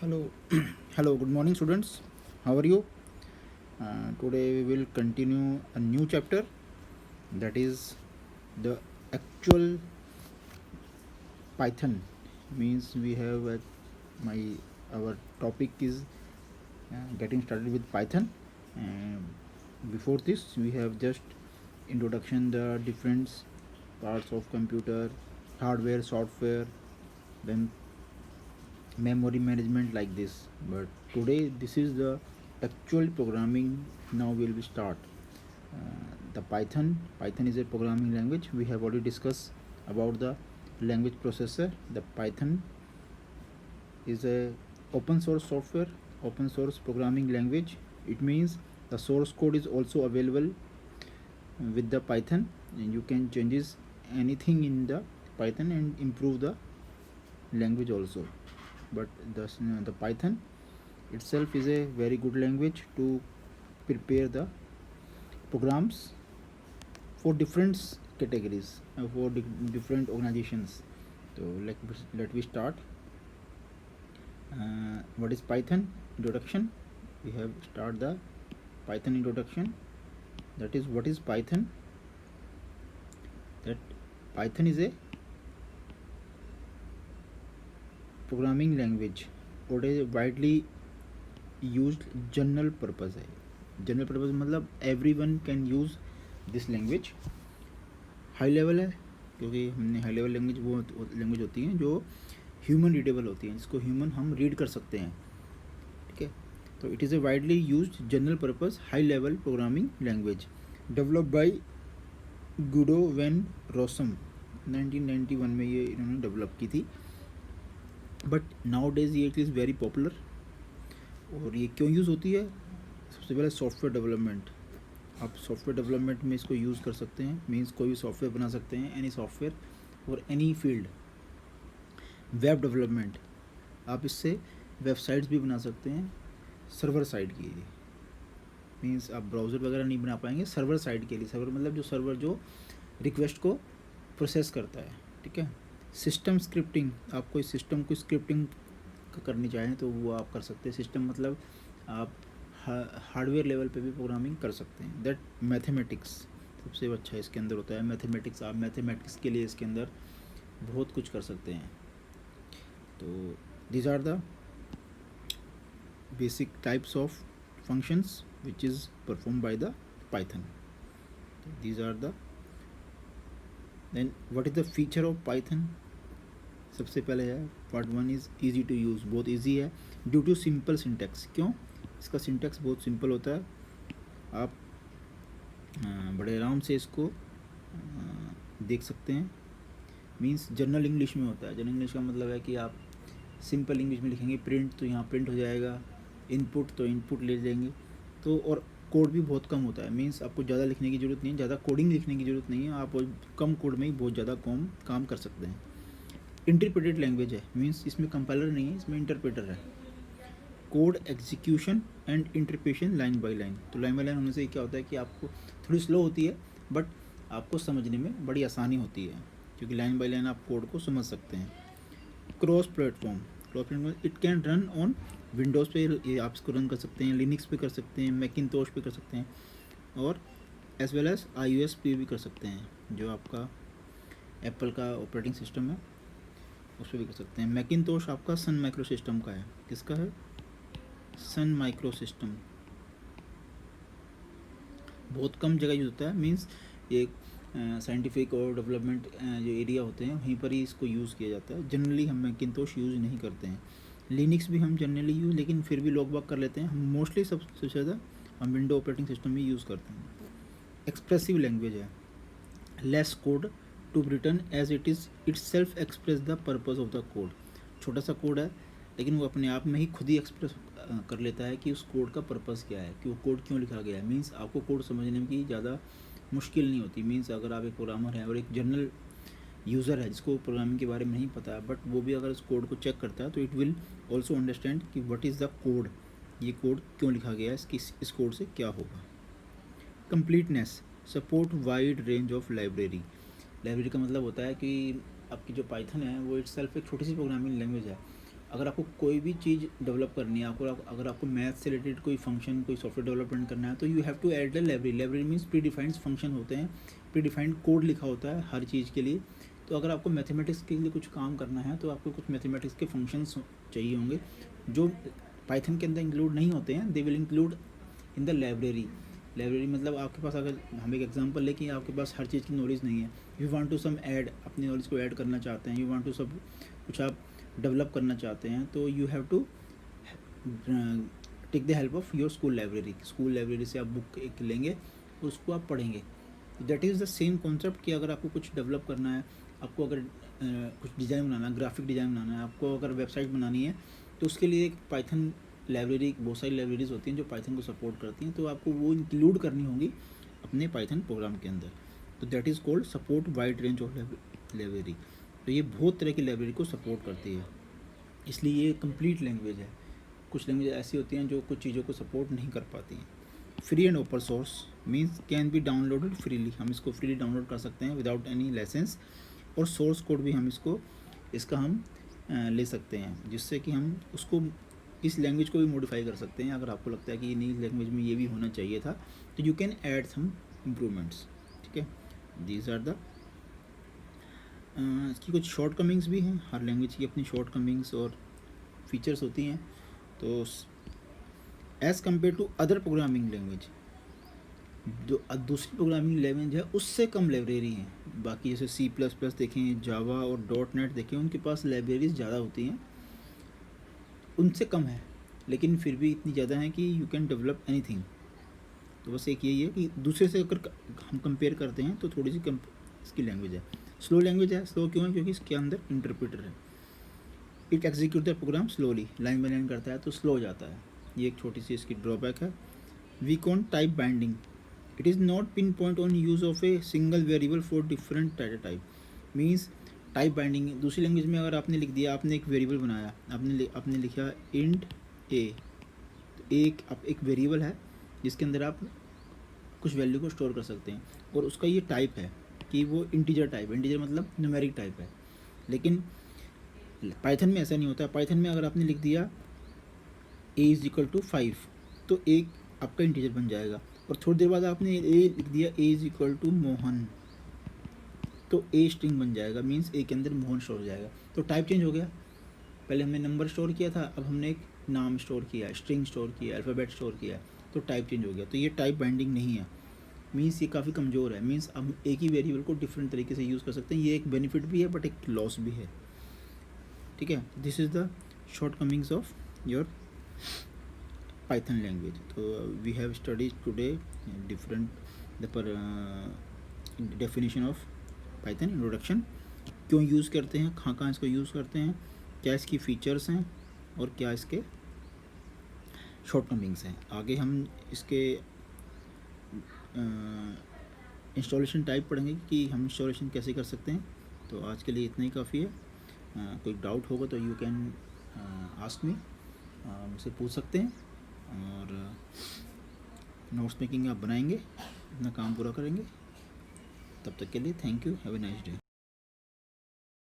Hello, hello. Good morning, students. How are you? Today we will continue a new chapter, that is the actual Python. Means we have my our topic is getting started with Python. And before this, we have just introduction the different parts of computer, hardware, software, then memory management like this. But today this is the actual programming. Now we will start the Python is a programming language. We have already discussed about the language processor. The Python is a open source software, open source programming language. It means the source code is also available with the Python, and you can changes anything in the Python and improve the language also. But the Python itself is a very good language to prepare the programs for different categories, for different organizations. So let we start. What is Python? Introduction. We have start the Python introduction. That is, what is Python? That Python is a programming language और widely used general purpose है. General purpose मतलब every one can use this language. High level है क्योंकि हमने high level language वो language होती हैं जो ह्यूमन रीडेबल होती हैं, जिसको ह्यूमन हम रीड कर सकते हैं. ठीक है, तो it is a widely used general purpose high level programming language develop by Guido van Rossum. 1991 में ये इन्होंने डेवलप की थी. बट नाउ डेज ये इज़ वेरी पॉपुलर. और ये क्यों यूज़ होती है? सबसे पहले सॉफ्टवेयर डेवलपमेंट. आप सॉफ्टवेयर डेवलपमेंट में इसको यूज़ कर सकते हैं. मीन्स कोई भी सॉफ्टवेयर बना सकते हैं, एनी सॉफ्टवेयर और एनी फील्ड. वेब डेवलपमेंट, आप इससे वेबसाइट्स भी बना सकते हैं सर्वर साइड के लिए. मीन्स आप ब्राउज़र वगैरह नहीं बना पाएंगे, सर्वर साइड के लिए. सर्वर मतलब जो सर्वर जो रिक्वेस्ट को प्रोसेस करता है. ठीक है. सिस्टम स्क्रिप्टिंग, आप कोई सिस्टम को स्क्रिप्टिंग करनी चाहें तो वो आप कर सकते हैं. सिस्टम मतलब आप हार्डवेयर लेवल पे भी प्रोग्रामिंग कर सकते हैं. दैट मैथमेटिक्स सबसे अच्छा इसके अंदर होता है. मैथमेटिक्स, आप मैथमेटिक्स के लिए इसके अंदर बहुत कुछ कर सकते हैं. तो these are the basic types of functions which is perform by the Python. These are the then what is the feature of Python. सबसे पहले है part one is easy to use. बहुत ईजी है ड्यू टू सिंपल सिंटैक्स. क्यों? इसका syntax बहुत simple होता है. आप बड़े आराम से इसको देख सकते हैं. मीन्स जनरल इंग्लिश में होता है. जनरल इंग्लिश का मतलब है कि आप सिंपल इंग्लिश में लिखेंगे. प्रिंट तो यहाँ प्रिंट हो जाएगा, इनपुट तो इनपुट ले जाएंगे. तो और कोड भी बहुत कम होता है. मीन्स आपको ज़्यादा लिखने की ज़रूरत नहीं है, ज़्यादा कोडिंग लिखने की ज़रूरत नहीं है. आप कम कोड में ही बहुत ज़्यादा काम कर सकते हैं. इंटरप्रेटेड लैंग्वेज है. मीन्स इसमें कंपाइलर नहीं है, इसमें इंटरप्रेटर है. Code execution and interpretation line by line. तो लाइन बाय लाइन होने से क्या होता है कि आपको थोड़ी स्लो होती है बट आपको समझने में बड़ी आसानी होती है, क्योंकि लाइन बाय लाइन आप कोड को समझ सकते हैं. Cross platform it can run on Windows पे, ये आप इसको रन कर सकते हैं, लिनक्स पे कर सकते हैं, मैकिंटोश पे कर सकते हैं, और एज वेल एज iOS पे भी कर सकते हैं. जो आपका एप्पल का ऑपरेटिंग सिस्टम है उस पर भी कर सकते हैं. मैकिंटोश आपका सन माइक्रो सिस्टम का है. किसका है? Sun micro system. बहुत कम जगह यूज़ होता है. मीन्स ये साइंटिफिक और डेवलपमेंट जो एरिया होते हैं वहीं पर ही इसको यूज़ किया जाता है. जनरली हम मैकिंटोश यूज़ नहीं करते हैं. लिनक्स भी हम जनरली यूज़, लेकिन फिर भी लोग बाग कर लेते हैं. हम मोस्टली सबसे ज़्यादा हम विंडो ऑपरेटिंग सिस्टम ही यूज़ करते हैं. एक्सप्रेसिव लैंग्वेज है. Less code to return as it is itself express the purpose of the code. छोटा सा कोड है लेकिन वो अपने आप में ही खुद ही एक्सप्रेस कर लेता है कि उस कोड का पर्पज़ क्या है, कि वो कोड क्यों लिखा गया है. मीन्स आपको कोड समझने में की ज़्यादा मुश्किल नहीं होती. मीन्स अगर आप एक प्रोग्रामर हैं और एक जनरल यूज़र है जिसको प्रोग्रामिंग के बारे में नहीं पता है, बट वो भी अगर इस कोड को चेक करता है तो इट विल ऑल्सो अंडरस्टैंड कि व्हाट इज़ द कोड, ये कोड क्यों लिखा गया है, इस कोड से क्या होगा. Completeness, support wide range of library. Library का मतलब होता है कि आपकी जो पाइथन है वो इट्स सेल्फ एक छोटी सी प्रोग्रामिंग लैंग्वेज है अगर आपको कोई भी चीज़ डेवलप करनी है, आपको अगर आपको मैथ से रिलेटेड कोई फंक्शन, कोई सॉफ्टवेयर डेवलपमेंट करना है, तो you have to add the library. Library means pre defined function होते हैं, प्री डिफाइंड कोड लिखा होता है हर चीज़ के लिए। तो अगर आपको मैथमेटिक्स के लिए कुछ काम करना है, तो आपको कुछ मैथमेटिक्स के फंक्शंस चाहिए होंगे जो पाइथन के अंदर इंक्लूड नहीं होते हैं, they will include in the library. Library मतलब आपके पास, अगर हम एक एग्जांपल लें कि आपके पास हर चीज़ की नॉलेज नहीं है, you want to some add, अपनी नॉलेज को ऐड करना चाहते हैं, यू वांट टू सब कुछ आप डेवलप करना चाहते हैं, तो you have to take the help of your school library. School library से आप बुक एक लेंगे और उसको आप पढ़ेंगे। That is the same concept कि अगर आपको कुछ डेवलप करना है, आपको अगर कुछ डिज़ाइन बनाना है, ग्राफिक डिज़ाइन बनाना है, आपको अगर वेबसाइट बनानी है, तो उसके लिए एक पाइथन लाइब्रेरी, बहुत सारी लाइब्रेरीज होती हैं जो पाइथन को सपोर्ट करती हैं, तो आपको वो इंक्लूड करनी होगी अपने पाइथन प्रोग्राम के अंदर। तो that is called support wide range of library. तो ये बहुत तरह की लाइब्रेरी को सपोर्ट करती है, इसलिए ये कंप्लीट लैंग्वेज है। कुछ लैंग्वेज ऐसी होती हैं जो कुछ चीज़ों को सपोर्ट नहीं कर पाती हैं। Free and open source means can be downloaded freely, हम इसको फ्रीली डाउनलोड कर सकते हैं विदाउट एनी लाइसेंस। और सोर्स कोड भी हम इसका हम ले सकते हैं, जिससे कि हम उसको, इस लैंग्वेज को भी मॉडिफाई कर सकते हैं। अगर आपको लगता है कि ये नई लैंग्वेज में ये भी होना चाहिए था, तो you can add some improvements. ठीक है, दीज आर द इसकी कुछ शॉर्ट कमिंग्स भी हैं। हर लैंग्वेज की अपनी शॉर्ट कमिंग्स और फीचर्स होती हैं। तो as compare to other programming language, जो दूसरी प्रोग्रामिंग लैंग्वेज है उससे कम लाइब्रेरी हैं। बाकी जैसे C++ देखें, जावा और .NET देखें, उनके पास लाइब्रेरीज ज़्यादा होती हैं, उनसे कम है, लेकिन फिर भी इतनी ज़्यादा है कि यू कैन डेवलप एनीथिंग। तो बस एक यही है कि दूसरे से अगर हम कंपेयर करते हैं तो थोड़ी सी कम इसकी लैंग्वेज है। स्लो लैंग्वेज है। स्लो क्यों है? क्योंकि इसके अंदर इंटरप्रेटर है। It execute the program slowly, line by line करता है तो स्लो हो जाता है। ये एक छोटी सी इसकी ड्रॉबैक है। Weak on type binding, it is not pin point on use of a single variable for different data type. Means type binding, दूसरी लैंग्वेज में अगर आपने लिख दिया, आपने एक वेरिएबल बनाया, आपने लिखा इंट ए, तो एक वेरिएबल है जिसके अंदर आप कुछ वैल्यू को स्टोर कर सकते हैं, और उसका ये टाइप है कि वो इंटीजर टाइप है। इंटीजर मतलब न्यूमेरिक टाइप है। लेकिन पाइथन में ऐसा नहीं होता। पाइथन में अगर आपने लिख दिया a=5, तो एक आपका इंटीजर बन जाएगा, और थोड़ी देर बाद आपने ए लिख दिया a=मोहन, तो ए स्ट्रिंग बन जाएगा। मीन्स ए के अंदर मोहन स्टोर हो जाएगा। तो टाइप चेंज हो गया। पहले हमने नंबर स्टोर किया था, अब हमने एक नाम स्टोर किया, स्ट्रिंग स्टोर किया, अल्फ़ाबेट स्टोर किया, तो टाइप चेंज हो गया। तो ये टाइप बाइंडिंग नहीं है। मीन्स ये काफ़ी कमज़ोर है। मीन्स हम एक ही वेरिएबल को डिफरेंट तरीके से यूज़ कर सकते हैं। ये एक बेनिफिट भी है बट एक लॉस भी है। ठीक है, this is the shortcomings of your Python language. तो we have studies today different definition of Python, introduction, क्यों यूज़ करते हैं, कहाँ कहाँ इसको यूज़ करते हैं, क्या इसकी फ़ीचर्स हैं और क्या इसके शॉर्ट कमिंग्स हैं। आगे हम इसके इंस्टॉलेशन टाइप पढ़ेंगे कि हम इंस्टॉलेशन कैसे कर सकते हैं। तो आज के लिए इतना ही काफ़ी है। कोई डाउट होगा तो यू कैन आस्क मी, मुझसे पूछ सकते हैं। और नोट्स मेकिंग आप बनाएंगे, अपना काम पूरा करेंगे। तब तक के लिए thank you, have a nice day.